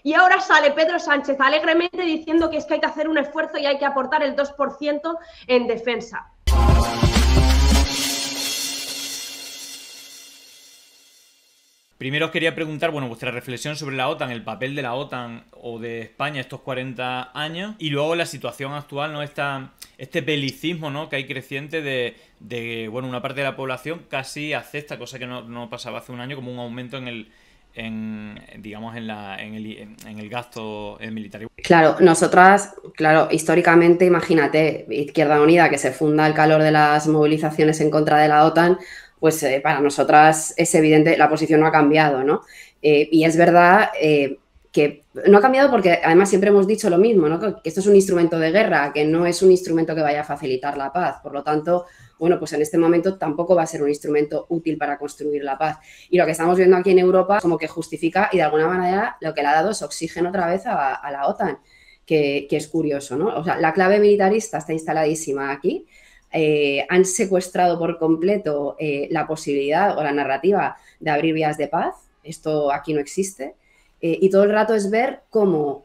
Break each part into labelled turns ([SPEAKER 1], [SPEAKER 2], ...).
[SPEAKER 1] Y ahora sale Pedro Sánchez alegremente diciendo que es que hay que hacer un esfuerzo y hay que aportar el 2% en defensa.
[SPEAKER 2] Primero os quería preguntar, bueno, vuestra reflexión sobre la OTAN, el papel de la OTAN o de España estos 40 años, y luego la situación actual, ¿no? Este belicismo, ¿no? Que hay creciente bueno, una parte de la población casi acepta, cosa que no pasaba hace un año, como un aumento en el gasto militar.
[SPEAKER 3] Claro, nosotras, claro, históricamente, imagínate, Izquierda Unida, que se funda al calor de las movilizaciones en contra de la OTAN, pues para nosotras es evidente, la posición no ha cambiado, ¿no? Y es verdad que no ha cambiado porque además siempre hemos dicho lo mismo, ¿no? Que esto es un instrumento de guerra, que no es un instrumento que vaya a facilitar la paz. Por lo tanto, bueno, pues en este momento tampoco va a ser un instrumento útil para construir la paz. Y lo que estamos viendo aquí en Europa como que justifica y de alguna manera lo que le ha dado es oxígeno otra vez a la OTAN, que es curioso, ¿no? O sea, la clave militarista está instaladísima aquí. Han secuestrado por completo la posibilidad o la narrativa de abrir vías de paz. Esto aquí no existe. Y todo el rato es ver cómo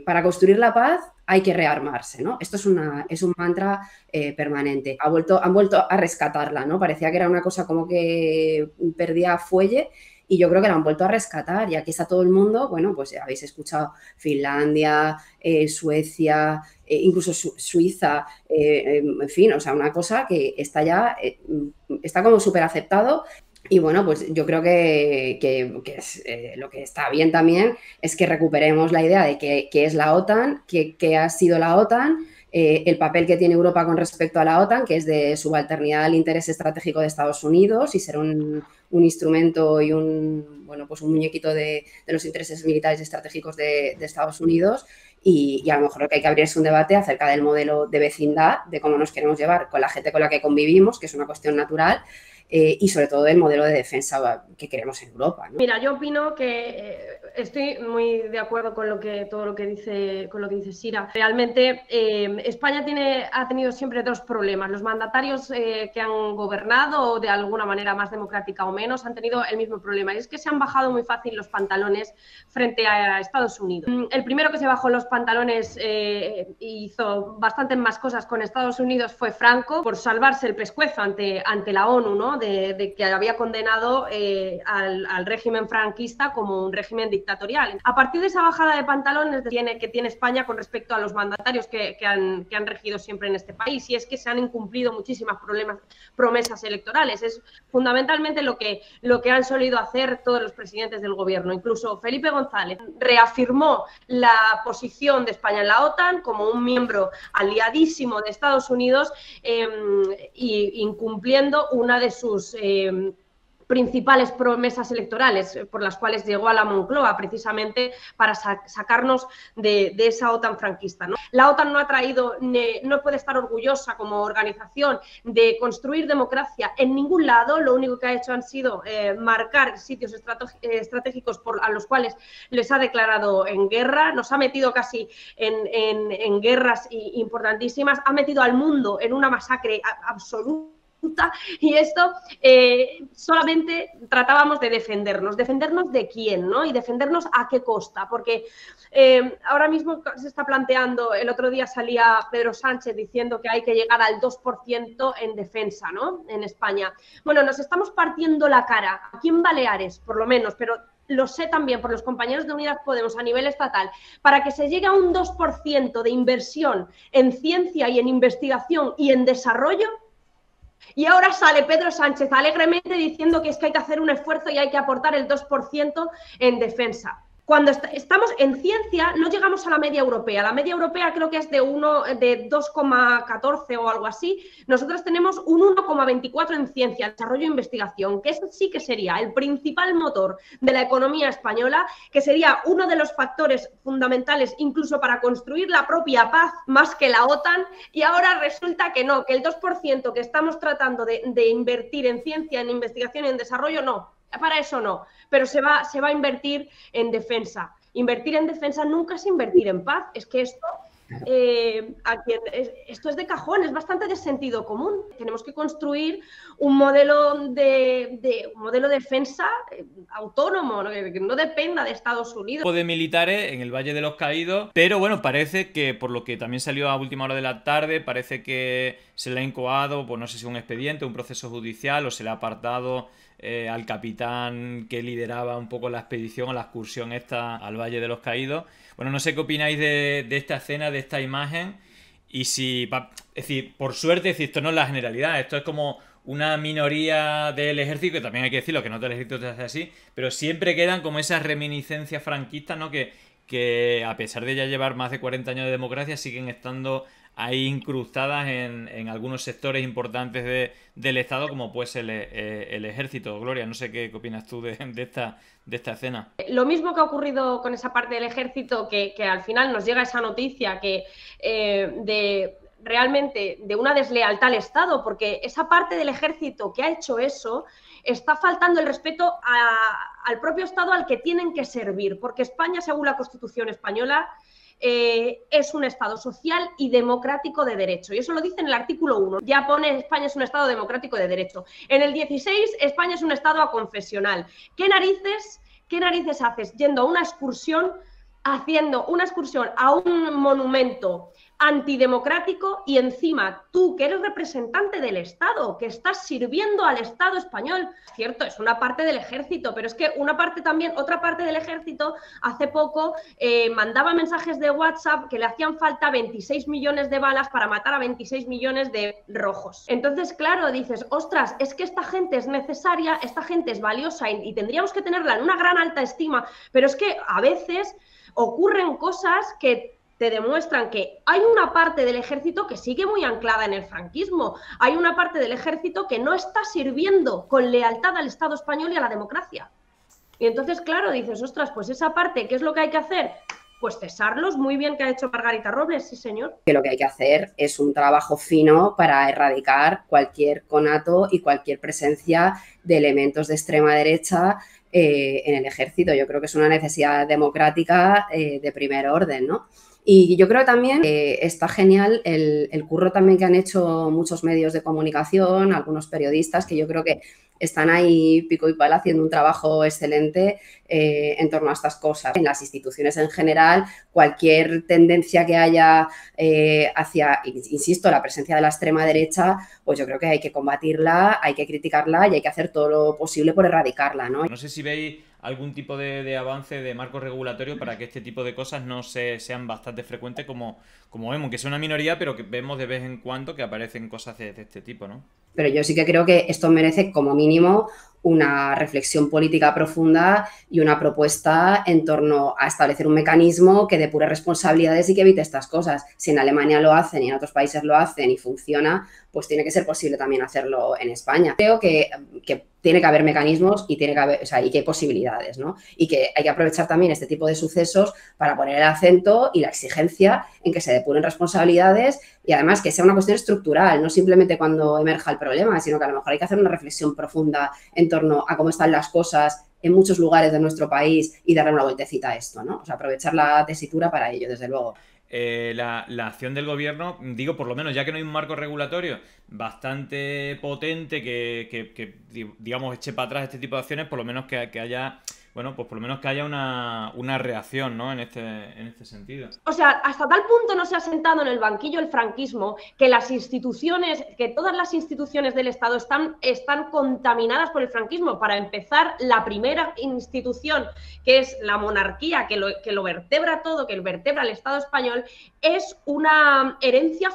[SPEAKER 3] para construir la paz hay que rearmarse, ¿no? Esto es un mantra permanente. Han vuelto a rescatarla, ¿no? Parecía que era una cosa como que perdía fuelle y yo creo que la han vuelto a rescatar y aquí está todo el mundo, bueno, pues habéis escuchado Finlandia, Suecia, incluso Suiza, en fin, o sea, una cosa que está ya, está como súper aceptado. Y bueno, pues yo creo que es, lo que está bien también es que recuperemos la idea de qué es la OTAN, qué ha sido la OTAN, el papel que tiene Europa con respecto a la OTAN, que es de subalternidad al interés estratégico de Estados Unidos y ser un instrumento y un muñequito de los intereses militares y estratégicos de Estados Unidos. Y a lo mejor lo que hay que abrir es un debate acerca del modelo de vecindad, de cómo nos queremos llevar con la gente con la que convivimos, que es una cuestión natural. Y sobre todo el modelo de defensa que queremos en Europa, ¿no?
[SPEAKER 1] Mira, yo opino que estoy muy de acuerdo con todo lo que dice Sira. Realmente España ha tenido siempre dos problemas. Los mandatarios que han gobernado de alguna manera más democrática o menos han tenido el mismo problema y es que se han bajado muy fácil los pantalones frente a Estados Unidos. El primero que se bajó los pantalones y hizo bastantes más cosas con Estados Unidos fue Franco por salvarse el pescuezo ante la ONU, ¿no? De que había condenado al régimen franquista como un régimen dictatorial. A partir de esa bajada de pantalones que tiene España con respecto a los mandatarios que han regido siempre en este país, y es que se han incumplido muchísimas promesas electorales. Es fundamentalmente lo que han solido hacer todos los presidentes del gobierno. Incluso Felipe González reafirmó la posición de España en la OTAN como un miembro aliadísimo de Estados Unidos y incumpliendo una de sus principales promesas electorales por las cuales llegó a la Moncloa, precisamente para sacarnos de esa OTAN franquista, ¿no? La OTAN no puede estar orgullosa como organización de construir democracia en ningún lado. Lo único que ha hecho han sido marcar sitios estratégicos a los cuales les ha declarado en guerra, nos ha metido casi en guerras importantísimas, ha metido al mundo en una masacre absoluta. Y esto solamente tratábamos de defendernos. ¿Defendernos de quién, no? Y defendernos a qué costa, porque ahora mismo se está planteando, el otro día salía Pedro Sánchez diciendo que hay que llegar al 2% en defensa, ¿no? En España. Bueno, nos estamos partiendo la cara, aquí en Baleares, por lo menos, pero lo sé también por los compañeros de Unidas Podemos a nivel estatal, para que se llegue a un 2% de inversión en ciencia y en investigación y en desarrollo. Y ahora sale Pedro Sánchez alegremente diciendo que es que hay que hacer un esfuerzo y hay que aportar el 2% en defensa. Cuando estamos en ciencia no llegamos a la media europea. La media europea creo que es de 2,14 o algo así. Nosotros tenemos un 1,24 en ciencia, desarrollo e investigación, que eso sí que sería el principal motor de la economía española, que sería uno de los factores fundamentales incluso para construir la propia paz más que la OTAN. Y ahora resulta que no, que el 2% que estamos tratando de invertir en ciencia, en investigación y en desarrollo, no. Para eso no, pero se va a invertir en defensa. Invertir en defensa nunca es invertir en paz. Es que esto Esto es de cajón, es bastante de sentido común. Tenemos que construir un modelo de defensa autónomo, ¿no? Que no dependa de Estados Unidos.
[SPEAKER 2] De militares en el Valle de los Caídos, pero bueno, parece que, por lo que también salió a última hora de la tarde, parece que se le ha incoado, pues no sé si un expediente, un proceso judicial, o se le ha apartado al capitán que lideraba un poco la expedición o la excursión esta al Valle de los Caídos. Bueno, no sé qué opináis de esta escena, de esta imagen, y si, es decir, por suerte, es decir, esto no es la generalidad, esto es como una minoría del ejército, que también hay que decirlo, que no todo el ejército se hace así, pero siempre quedan como esas reminiscencias franquistas, ¿no? Que a pesar de ya llevar más de 40 años de democracia, siguen estando ahí incrustadas en algunos sectores importantes del Estado, como pues el ejército. Gloria, no sé qué opinas tú de esta escena.
[SPEAKER 1] Lo mismo que ha ocurrido con esa parte del ejército, que al final nos llega esa noticia realmente de una deslealtad al Estado, porque esa parte del ejército que ha hecho eso está faltando el respeto al propio Estado al que tienen que servir, porque España, según la Constitución española, es un Estado social y democrático de derecho. Y eso lo dice en el artículo 1. Ya pone España es un Estado democrático de derecho. En el 16, España es un Estado aconfesional. ¿Qué narices haces yendo a una excursión, haciendo una excursión a un monumento antidemocrático y encima tú, que eres representante del Estado, que estás sirviendo al Estado español? Cierto, es una parte del ejército, pero es que otra parte del ejército hace poco mandaba mensajes de WhatsApp que le hacían falta 26 millones de balas para matar a 26 millones de rojos. Entonces, claro, dices, ostras, es que esta gente es necesaria, esta gente es valiosa y tendríamos que tenerla en una gran alta estima, pero es que a veces ocurren cosas que te demuestran que hay una parte del ejército que sigue muy anclada en el franquismo, hay una parte del ejército que no está sirviendo con lealtad al Estado español y a la democracia. Y entonces, claro, dices, ostras, pues esa parte, ¿qué es lo que hay que hacer? Pues cesarlos. Muy bien que ha hecho Margarita Robles, sí señor.
[SPEAKER 3] Que lo que hay que hacer es un trabajo fino para erradicar cualquier conato y cualquier presencia de elementos de extrema derecha en el ejército. Yo creo que es una necesidad democrática de primer orden, ¿no? Y yo creo también que está genial el curro también que han hecho muchos medios de comunicación, algunos periodistas, que yo creo que están ahí pico y pala haciendo un trabajo excelente en torno a estas cosas. En las instituciones en general, cualquier tendencia que haya hacia, insisto, la presencia de la extrema derecha, pues yo creo que hay que combatirla, hay que criticarla y hay que hacer todo lo posible por erradicarla, ¿no?
[SPEAKER 2] No sé si veis algún tipo de avance de marco regulatorio para que este tipo de cosas no sean bastante frecuentes como vemos, que es una minoría, pero que vemos de vez en cuando que aparecen cosas de este tipo, ¿no?
[SPEAKER 3] Pero yo sí que creo que esto merece como mínimo una reflexión política profunda y una propuesta en torno a establecer un mecanismo que depure responsabilidades y que evite estas cosas. Si en Alemania lo hacen y en otros países lo hacen y funciona, pues tiene que ser posible también hacerlo en España. Creo que tiene que haber mecanismos y tiene que haber, y que hay posibilidades, ¿no? Y que hay que aprovechar también este tipo de sucesos para poner el acento y la exigencia en que se depuren responsabilidades y además que sea una cuestión estructural, no simplemente cuando emerja el problema, sino que a lo mejor hay que hacer una reflexión profunda en torno a cómo están las cosas en muchos lugares de nuestro país y darle una vueltecita a esto, ¿no? O sea, aprovechar la tesitura para ello, desde luego.
[SPEAKER 2] La acción del gobierno, digo, por lo menos, ya que no hay un marco regulatorio bastante potente que digamos, eche para atrás este tipo de acciones, por lo menos que haya, bueno, pues por lo menos que haya una reacción, ¿no? En este sentido.
[SPEAKER 1] O sea, hasta tal punto no se ha sentado en el banquillo el franquismo que todas las instituciones del Estado están contaminadas por el franquismo. Para empezar, la primera institución, que es la monarquía, que lo vertebra todo, que vertebra el Estado español, es una herencia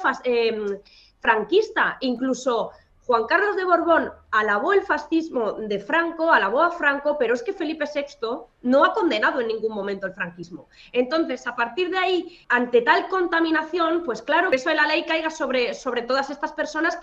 [SPEAKER 1] franquista. Incluso Juan Carlos de Borbón alabó el fascismo de Franco, alabó a Franco, pero es que Felipe VI no ha condenado en ningún momento el franquismo. Entonces, a partir de ahí, ante tal contaminación, pues claro, que eso de la ley caiga sobre todas estas personas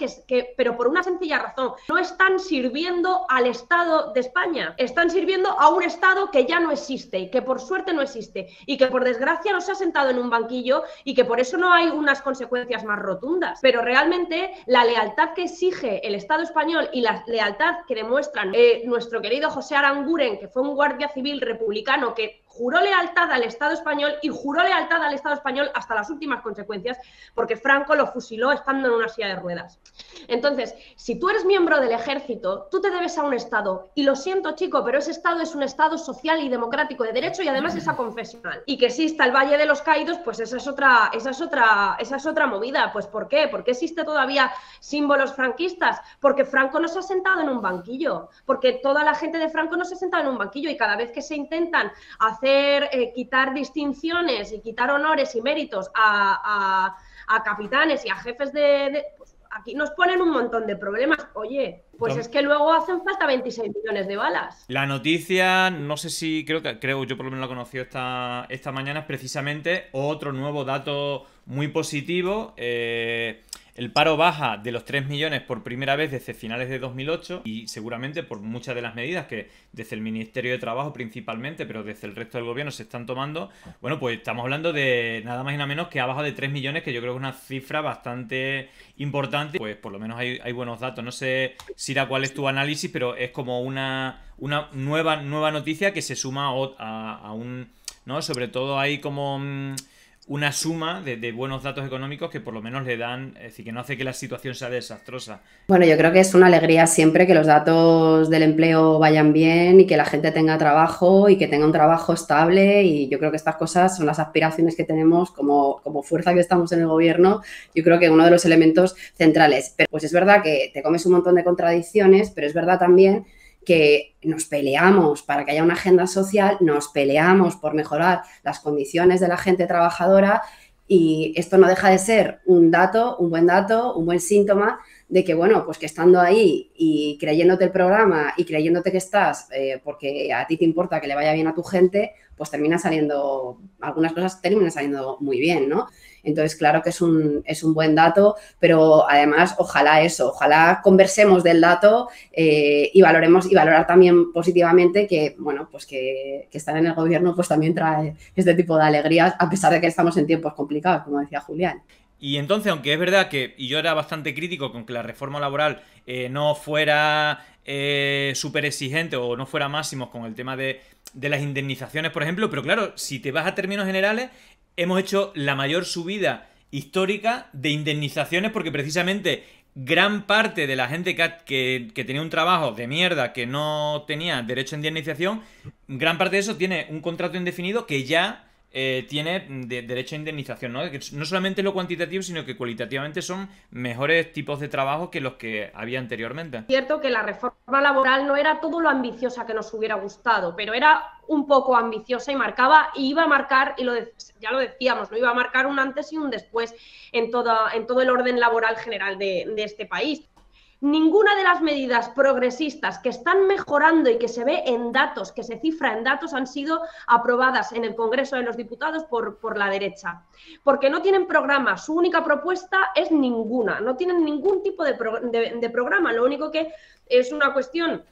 [SPEAKER 1] pero por una sencilla razón, no están sirviendo al Estado de España, están sirviendo a un Estado que ya no existe y que por suerte no existe y que por desgracia no se ha sentado en un banquillo y que por eso no hay unas consecuencias más rotundas. Pero realmente la lealtad que exige el Estado español y la lealtad que demuestran nuestro querido José Aranguren, que fue un guardia civil republicano que juró lealtad al Estado español y juró lealtad al Estado español hasta las últimas consecuencias, porque Franco lo fusiló estando en una silla de ruedas. Entonces, si tú eres miembro del ejército, tú te debes a un Estado, y lo siento, chico, pero ese Estado es un Estado social y democrático de derecho y además es aconfesional. Y que exista el Valle de los Caídos, pues esa es otra movida. Pues ¿por qué? ¿Por qué existe todavía símbolos franquistas? Porque Franco no se ha sentado en un banquillo, porque toda la gente de Franco no se ha sentado en un banquillo, y cada vez que se intentan quitar distinciones y quitar honores y méritos a capitanes y a jefes pues aquí nos ponen un montón de problemas. Oye, pues es que luego hacen falta 26 millones de balas.
[SPEAKER 2] La noticia, no sé si, creo yo por lo menos la conocí esta mañana, es precisamente otro nuevo dato muy positivo. El paro baja de los 3 millones por primera vez desde finales de 2008 y seguramente por muchas de las medidas que desde el Ministerio de Trabajo principalmente, pero desde el resto del gobierno se están tomando. Bueno, pues estamos hablando de nada más y nada menos que abajo de 3 millones, que yo creo que es una cifra bastante importante. Pues por lo menos hay buenos datos. No sé, Sira, cuál es tu análisis, pero es como una nueva noticia que se suma a un... ¿no? Sobre todo hay como... una suma de buenos datos económicos que por lo menos le dan, es decir, que no hace que la situación sea desastrosa.
[SPEAKER 3] Bueno, yo creo que es una alegría siempre que los datos del empleo vayan bien y que la gente tenga trabajo y que tenga un trabajo estable, y yo creo que estas cosas son las aspiraciones que tenemos como fuerza que estamos en el gobierno. Yo creo que uno de los elementos centrales. Pero pues es verdad que te comes un montón de contradicciones, pero es verdad también que nos peleamos para que haya una agenda social, nos peleamos por mejorar las condiciones de la gente trabajadora, y esto no deja de ser un buen síntoma de que, bueno, pues que estando ahí y creyéndote el programa y creyéndote que estás porque a ti te importa que le vaya bien a tu gente, pues algunas cosas terminan saliendo muy bien, ¿no? Entonces, claro que es un buen dato, pero además ojalá conversemos del dato y valorar también positivamente que, bueno, pues que estar en el gobierno pues también trae este tipo de alegrías, a pesar de que estamos en tiempos complicados, como decía Julián.
[SPEAKER 2] Y entonces, aunque es verdad que, y yo era bastante crítico con que la reforma laboral no fuera súper exigente o no fuera máximos con el tema de las indemnizaciones, por ejemplo, pero claro, si te vas a términos generales, hemos hecho la mayor subida histórica de indemnizaciones porque precisamente gran parte de la gente que tenía un trabajo de mierda, que no tenía derecho a indemnización, gran parte de eso tiene un contrato indefinido que ya tiene derecho a indemnización, ¿no? Que no solamente lo cuantitativo, sino que cualitativamente son mejores tipos de trabajo que los que había anteriormente.
[SPEAKER 1] Es cierto que la reforma laboral no era todo lo ambiciosa que nos hubiera gustado, pero era un poco ambiciosa y iba a marcar, ya lo decíamos, ¿no? Iba a marcar un antes y un después en todo el orden laboral general de este país. Ninguna de las medidas progresistas que están mejorando y que se ve en datos, que se cifra en datos, han sido aprobadas en el Congreso de los Diputados por la derecha. Porque no tienen programa, su única propuesta es ninguna, no tienen ningún tipo de programa, lo único que es una cuestión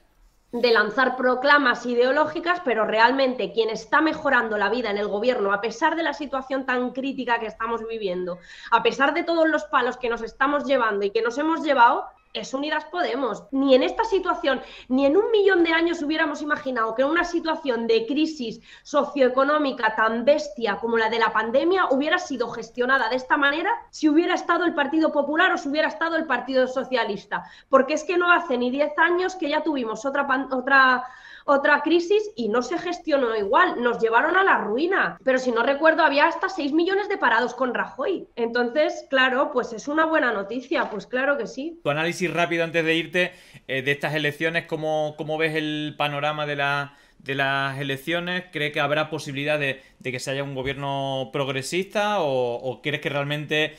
[SPEAKER 1] de lanzar proclamas ideológicas, pero realmente quien está mejorando la vida en el gobierno, a pesar de la situación tan crítica que estamos viviendo, a pesar de todos los palos que nos estamos llevando y que nos hemos llevado, es Unidas Podemos. Ni en esta situación, ni en 1.000.000 de años hubiéramos imaginado que una situación de crisis socioeconómica tan bestia como la de la pandemia hubiera sido gestionada de esta manera si hubiera estado el Partido Popular o si hubiera estado el Partido Socialista. Porque es que no hace ni 10 años que ya tuvimos otra crisis y no se gestionó igual, nos llevaron a la ruina. Pero si no recuerdo, había hasta 6 millones de parados con Rajoy. Entonces, claro, pues es una buena noticia, pues claro que sí.
[SPEAKER 2] Tu análisis rápido antes de irte de estas elecciones, ¿cómo ves el panorama de las elecciones? ¿Crees que habrá posibilidad de que se haya un gobierno progresista o crees que realmente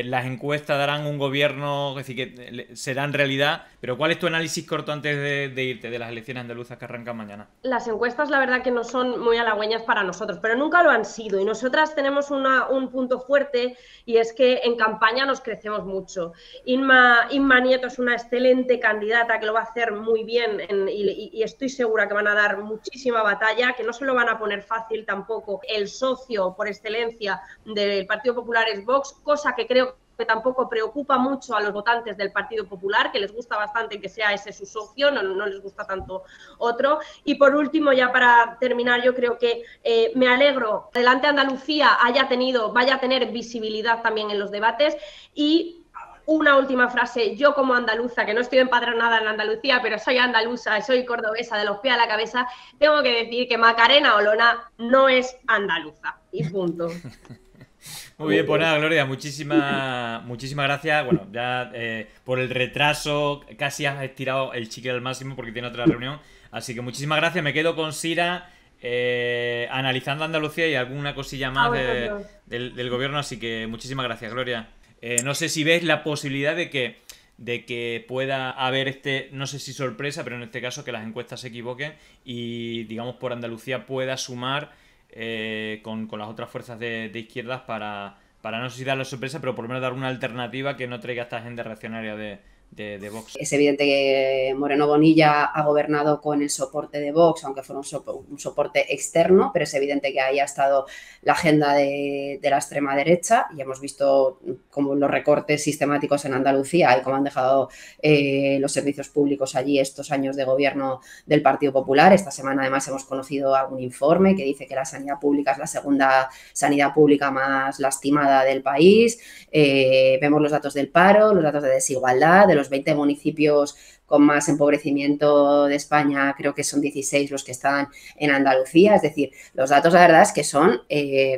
[SPEAKER 2] las encuestas darán un gobierno, es decir, que será en realidad? Pero ¿cuál es tu análisis corto antes de irte de las elecciones andaluzas que arrancan mañana?
[SPEAKER 1] Las encuestas la verdad que no son muy halagüeñas para nosotros, pero nunca lo han sido, y nosotras tenemos un punto fuerte, y es que en campaña nos crecemos mucho. Inma Nieto es una excelente candidata que lo va a hacer muy bien y estoy segura que van a dar muchísima batalla, que no se lo van a poner fácil tampoco. El socio por excelencia del Partido Popular es Vox, cosa que creo que tampoco preocupa mucho a los votantes del Partido Popular, que les gusta bastante que sea ese su socio, no les gusta tanto otro. Y por último, ya para terminar, yo creo que me alegro que Adelante Andalucía vaya a tener visibilidad también en los debates. Y una última frase: yo como andaluza, que no estoy empadronada en Andalucía, pero soy andaluza, soy cordobesa de los pies a la cabeza, tengo que decir que Macarena Olona no es andaluza. Y punto.
[SPEAKER 2] Muy bien, pues nada, Gloria, muchísimas gracias. Bueno, ya por el retraso casi has estirado el chicle al máximo porque tiene otra reunión. Así que muchísimas gracias. Me quedo con Sira analizando Andalucía y alguna cosilla más del gobierno. Así que muchísimas gracias, Gloria. No sé si ves la posibilidad de que pueda haber no sé si sorpresa, pero en este caso que las encuestas se equivoquen y, digamos, por Andalucía pueda sumar con las otras fuerzas de izquierdas para no sé si dar la sorpresa, pero por lo menos dar una alternativa que no traiga esta agenda reaccionaria de Vox.
[SPEAKER 3] Es evidente que Moreno Bonilla ha gobernado con el soporte de Vox, aunque fuera un soporte externo, pero es evidente que ahí ha estado la agenda de la extrema derecha y hemos visto como los recortes sistemáticos en Andalucía y cómo han dejado los servicios públicos allí estos años de gobierno del Partido Popular. Esta semana además hemos conocido algún informe que dice que la sanidad pública es la segunda sanidad pública más lastimada del país. Vemos los datos del paro, los datos de desigualdad, de los 20 municipios con más empobrecimiento de España, creo que son 16 los que están en Andalucía. Es decir, los datos la verdad es que son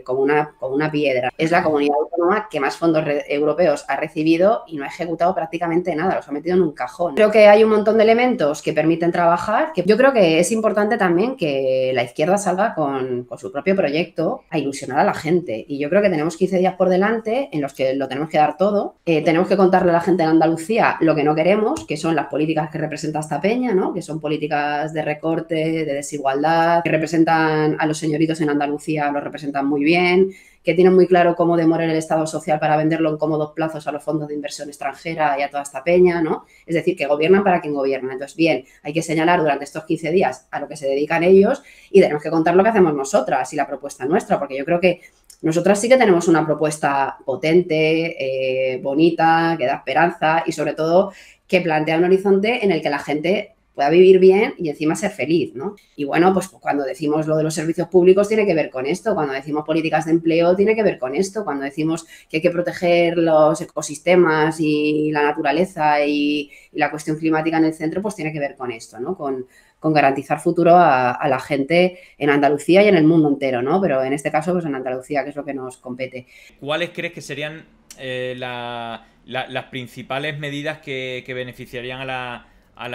[SPEAKER 3] como una piedra. Es la comunidad autónoma que más fondos europeos ha recibido y no ha ejecutado prácticamente nada, los ha metido en un cajón. Creo que hay un montón de elementos que permiten trabajar, que yo creo que es importante también que la izquierda salga con su propio proyecto a ilusionar a la gente. Y yo creo que tenemos 15 días por delante en los que lo tenemos que dar todo. Tenemos que contarle a la gente de Andalucía lo que no queremos, que son las políticas que representa esta peña, ¿no? Que son políticas de recorte, de desigualdad, que representan a los señoritos en Andalucía, los representan muy bien, que tienen muy claro cómo demoler el Estado social para venderlo en cómodos plazos a los fondos de inversión extranjera y a toda esta peña, ¿no? Es decir, que gobiernan para quien gobierna. Entonces, bien, hay que señalar durante estos 15 días a lo que se dedican ellos y tenemos que contar lo que hacemos nosotras y la propuesta nuestra, porque yo creo que nosotras sí que tenemos una propuesta potente, bonita, que da esperanza y sobre todo que plantea un horizonte en el que la gente pueda vivir bien y encima ser feliz, ¿no? Y bueno, pues cuando decimos lo de los servicios públicos tiene que ver con esto, cuando decimos políticas de empleo tiene que ver con esto, cuando decimos que hay que proteger los ecosistemas y la naturaleza y la cuestión climática en el centro, pues tiene que ver con esto, ¿no? Con garantizar futuro a la gente en Andalucía y en el mundo entero, ¿no? Pero en este caso, pues en Andalucía, que es lo que nos compete.
[SPEAKER 2] ¿Cuáles crees que serían las principales medidas que beneficiarían a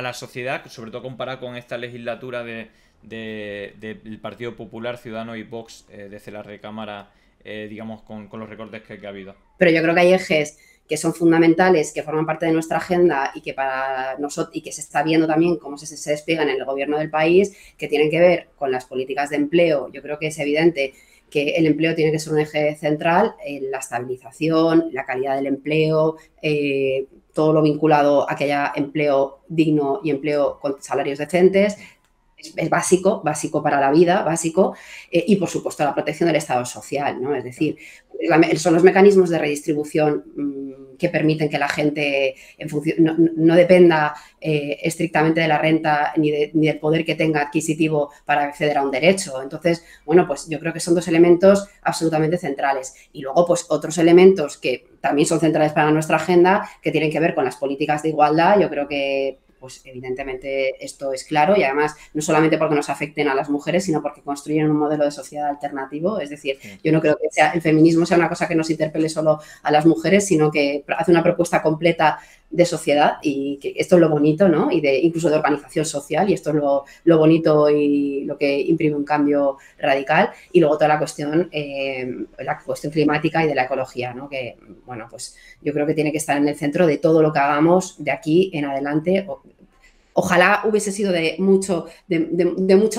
[SPEAKER 2] la sociedad, sobre todo comparado con esta legislatura del Partido Popular, Ciudadanos y Vox desde la recámara, digamos, con los recortes que ha habido?
[SPEAKER 3] Pero yo creo que hay ejes que son fundamentales, que forman parte de nuestra agenda y que para nosotros y que se está viendo también cómo se despliegan en el gobierno del país, que tienen que ver con las políticas de empleo. Yo creo que es evidente que el empleo tiene que ser un eje central en la estabilización, la calidad del empleo, todo lo vinculado a que haya empleo digno y empleo con salarios decentes. Es básico para la vida, básico, y por supuesto la protección del Estado social, ¿no? Es decir, son los mecanismos de redistribución que permiten que la gente no dependa estrictamente de la renta ni del poder que tenga adquisitivo para acceder a un derecho. Entonces, bueno, pues yo creo que son dos elementos absolutamente centrales. Y luego, pues otros elementos que también son centrales para nuestra agenda, que tienen que ver con las políticas de igualdad. Yo creo que pues evidentemente esto es claro y además no solamente porque nos afecten a las mujeres, sino porque construyen un modelo de sociedad alternativo. Es decir, yo no creo que el feminismo sea una cosa que nos interpele solo a las mujeres, sino que hace una propuesta completa de sociedad y que esto es lo bonito, ¿no? Y incluso de organización social, y esto es lo bonito y lo que imprime un cambio radical. Y luego toda la cuestión climática y de la ecología, ¿no? Que, bueno, pues yo creo que tiene que estar en el centro de todo lo que hagamos de aquí en adelante. Ojalá hubiese sido de mucho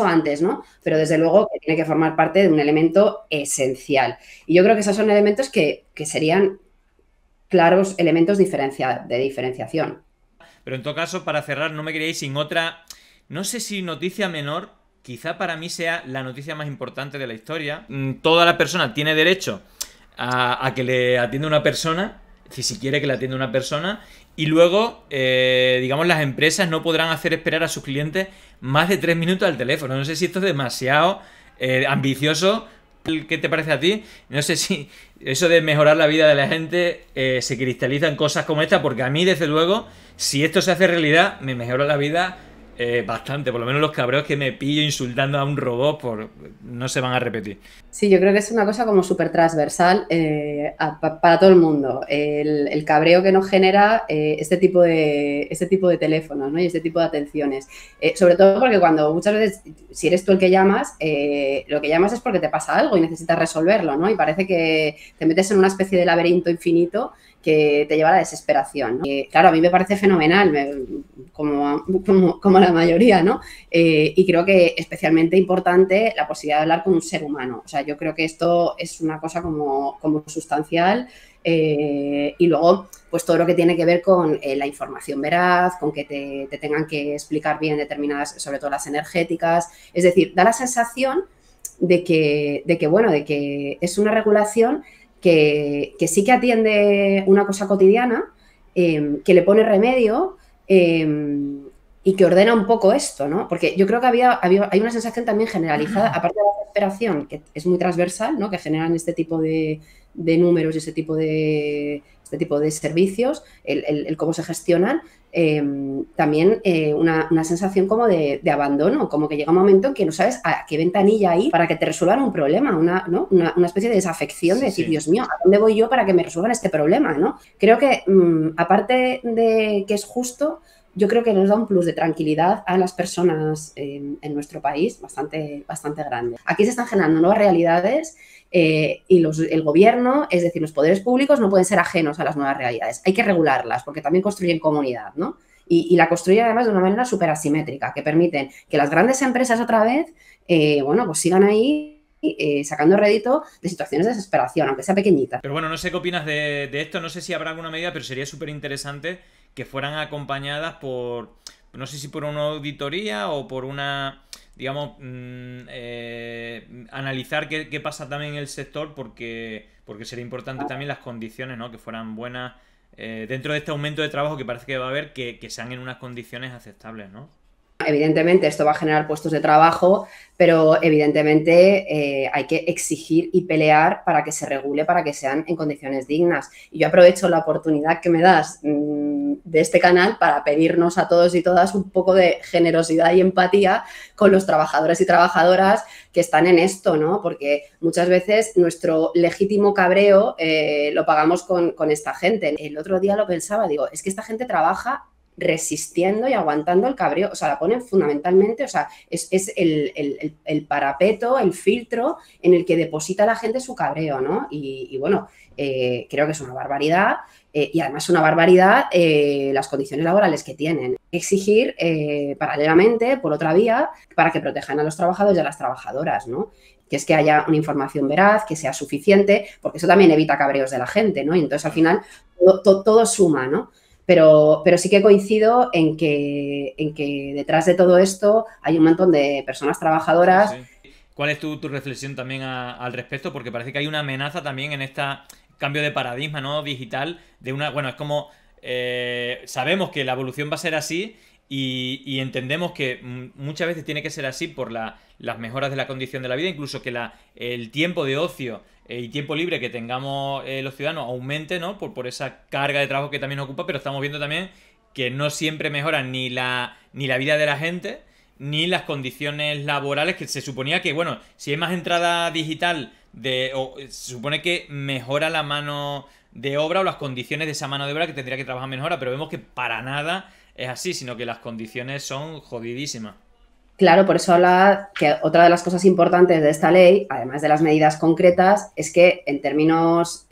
[SPEAKER 3] antes, ¿no? Pero desde luego que tiene que formar parte de un elemento esencial. Y yo creo que esos son elementos que serían claros elementos de diferenciación.
[SPEAKER 2] Pero en todo caso, para cerrar, no me quería ir sin otra, no sé si noticia menor, quizá para mí sea la noticia más importante de la historia. Toda la persona tiene derecho a que le atienda una persona si quiere que la atienda una persona. Y luego, digamos, las empresas no podrán hacer esperar a sus clientes más de 3 minutos al teléfono. No sé si esto es demasiado ambicioso. ¿Qué te parece a ti? No sé si eso de mejorar la vida de la gente se cristaliza en cosas como esta, porque a mí, desde luego, si esto se hace realidad, me mejora la vida bastante. Por lo menos los cabreos que me pillo insultando a un robot no se van a repetir.
[SPEAKER 3] Sí, yo creo que es una cosa como súper transversal para todo el mundo. El cabreo que nos genera este tipo de teléfonos, ¿no? Y este tipo de atenciones. Sobre todo porque cuando muchas veces, si eres tú el que llamas, lo que llamas es porque te pasa algo y necesitas resolverlo, ¿no? Y parece que te metes en una especie de laberinto infinito que te lleva a la desesperación, ¿no? Claro, a mí me parece fenomenal, como la mayoría, ¿no? Y creo que especialmente importante la posibilidad de hablar con un ser humano. O sea, yo creo que esto es una cosa como sustancial. Y luego, pues todo lo que tiene que ver con la información veraz, con que te tengan que explicar bien determinadas, sobre todo las energéticas. Es decir, da la sensación de que es una regulación que sí que atiende una cosa cotidiana, que le pone remedio y que ordena un poco esto, ¿no? Porque yo creo que hay una sensación también generalizada, aparte de la desesperación, que es muy transversal, ¿no? Que generan este tipo de números y este tipo de servicios, el cómo se gestionan, también una sensación como de abandono, como que llega un momento en que no sabes a qué ventanilla ir para que te resuelvan un problema, una especie de desafección de decir, Dios mío, ¿a dónde voy yo para que me resuelvan este problema, ¿no? Creo que, aparte de que es justo, yo creo que nos da un plus de tranquilidad a las personas en nuestro país bastante grande. Aquí se están generando nuevas realidades y el gobierno, es decir, los poderes públicos no pueden ser ajenos a las nuevas realidades. Hay que regularlas porque también construyen comunidad, ¿no? Y la construyen además de una manera súper asimétrica, que permiten que las grandes empresas otra vez, pues sigan ahí sacando rédito de situaciones de desesperación, aunque sea pequeñita.
[SPEAKER 2] Pero bueno, no sé qué opinas de esto, no sé si habrá alguna medida, pero sería súper interesante que fueran acompañadas por, no sé si por una auditoría o por una, digamos, analizar qué pasa también en el sector, porque sería importante también las condiciones, ¿no? Que fueran buenas dentro de este aumento de trabajo que parece que va a haber, que sean en unas condiciones aceptables, ¿no?
[SPEAKER 3] Evidentemente esto va a generar puestos de trabajo, pero evidentemente hay que exigir y pelear para que se regule, para que sean en condiciones dignas. Y yo aprovecho la oportunidad que me das de este canal para pedirnos a todos y todas un poco de generosidad y empatía con los trabajadores y trabajadoras que están en esto, ¿no? Porque muchas veces nuestro legítimo cabreo lo pagamos con esta gente. El otro día lo pensaba, digo, es que esta gente trabaja resistiendo y aguantando el cabreo, o sea, la ponen fundamentalmente, o sea, es el parapeto, el filtro en el que deposita la gente su cabreo, ¿no? Y bueno, creo que es una barbaridad y además una barbaridad las condiciones laborales que tienen. Exigir paralelamente, por otra vía, para que protejan a los trabajadores y a las trabajadoras, ¿no? Que es que haya una información veraz, que sea suficiente, porque eso también evita cabreos de la gente, ¿no? Y entonces al final todo suma, ¿no? Pero sí que coincido en que detrás de todo esto hay un montón de personas trabajadoras.
[SPEAKER 2] Sí. ¿Cuál es tu reflexión también al respecto? Porque parece que hay una amenaza también en este cambio de paradigma, ¿no? Digital, bueno, es como sabemos que la evolución va a ser así y entendemos que muchas veces tiene que ser así por las mejoras de la condición de la vida, incluso que el tiempo de ocio y tiempo libre que tengamos los ciudadanos aumente, ¿no? Por esa carga de trabajo que también nos ocupa, pero estamos viendo también que no siempre mejoran ni la vida de la gente, ni las condiciones laborales, que se suponía que, bueno, si hay más entrada digital, se supone que mejora la mano de obra o las condiciones de esa mano de obra que tendría que trabajar mejor, pero vemos que para nada es así, sino que las condiciones son jodidísimas.
[SPEAKER 3] Claro, por eso hablaba que otra de las cosas importantes de esta ley, además de las medidas concretas, es que en términos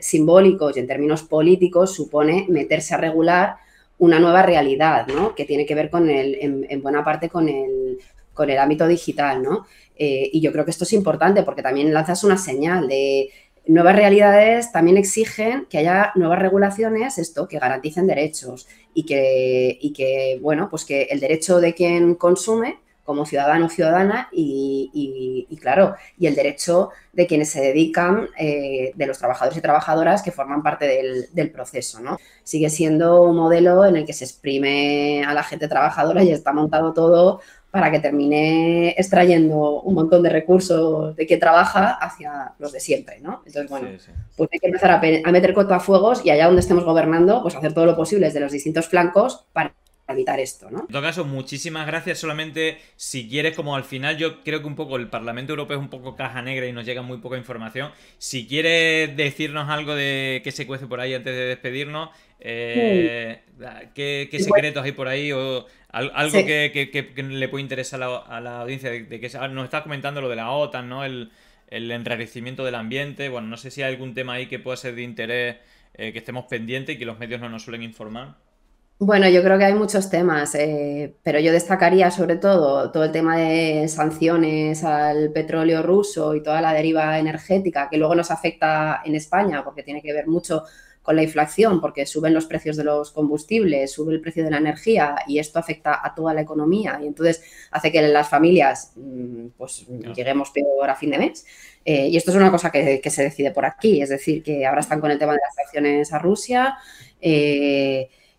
[SPEAKER 3] simbólicos y en términos políticos supone meterse a regular una nueva realidad, ¿no? Que tiene que ver en buena parte con el ámbito digital, ¿no? Y yo creo que esto es importante porque también lanzas una señal de nuevas realidades, también exigen que haya nuevas regulaciones, que garanticen derechos y que bueno, pues que el derecho de quien consume como ciudadano o ciudadana y claro, y el derecho de quienes se dedican, de los trabajadores y trabajadoras que forman parte del proceso, ¿no? Sigue siendo un modelo en el que se exprime a la gente trabajadora y está montado todo para que termine extrayendo un montón de recursos de quien trabaja hacia los de siempre, ¿no? Entonces, bueno, sí. Pues hay que empezar a meter cortafuegos y allá donde estemos gobernando, pues hacer todo lo posible desde los distintos flancos para evitar esto, ¿no?
[SPEAKER 2] En todo caso, muchísimas gracias. Solamente si quieres, como al final yo creo que un poco el Parlamento Europeo es un poco caja negra y nos llega muy poca información, si quieres decirnos algo de qué se cuece por ahí antes de despedirnos, ¿qué secretos hay por ahí o algo sí. que le puede interesar a la audiencia de que nos estás comentando lo de la OTAN, ¿no? El enrarecimiento del ambiente. Bueno, no sé si hay algún tema ahí que pueda ser de interés, que estemos pendientes y que los medios no nos suelen informar.
[SPEAKER 3] Bueno, yo creo que hay muchos temas, pero yo destacaría sobre todo el tema de sanciones al petróleo ruso y toda la deriva energética que luego nos afecta en España porque tiene que ver mucho con la inflación, porque suben los precios de los combustibles, sube el precio de la energía y esto afecta a toda la economía y entonces hace que las familias pues lleguemos peor a fin de mes. Y esto es una cosa que se decide por aquí, es decir, que ahora están con el tema de las sanciones a Rusia.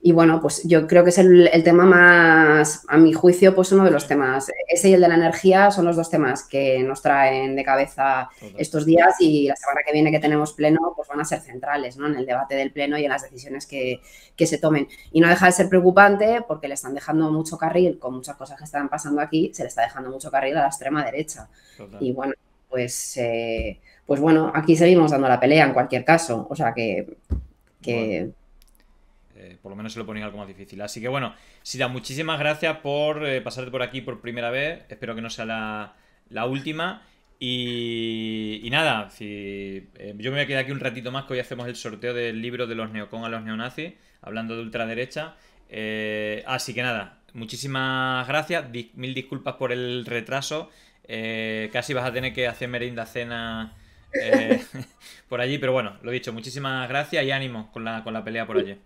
[SPEAKER 3] Y bueno, pues yo creo que es el tema más, a mi juicio, pues uno de los temas. Ese y el de la energía son los dos temas que nos traen de cabeza estos días y la semana que viene que tenemos pleno, pues van a ser centrales, ¿no? En el debate del pleno y en las decisiones que se tomen. Y no deja de ser preocupante porque le están dejando mucho carril, con muchas cosas que están pasando aquí, se le está dejando mucho carril a la extrema derecha. Total. Y bueno, pues bueno, aquí seguimos dando la pelea en cualquier caso. O sea que bueno.
[SPEAKER 2] Por lo menos se lo ponía algo más difícil. Así que bueno, Sira, muchísimas gracias por pasarte por aquí por primera vez. Espero que no sea la última. Y nada, yo me voy a quedar aquí un ratito más, que hoy hacemos el sorteo del libro de los neocon a los neonazis, hablando de ultraderecha. Así que nada, muchísimas gracias. Mil disculpas por el retraso. Casi vas a tener que hacer merienda, cena por allí. Pero bueno, lo dicho, muchísimas gracias y ánimo con la pelea por allí.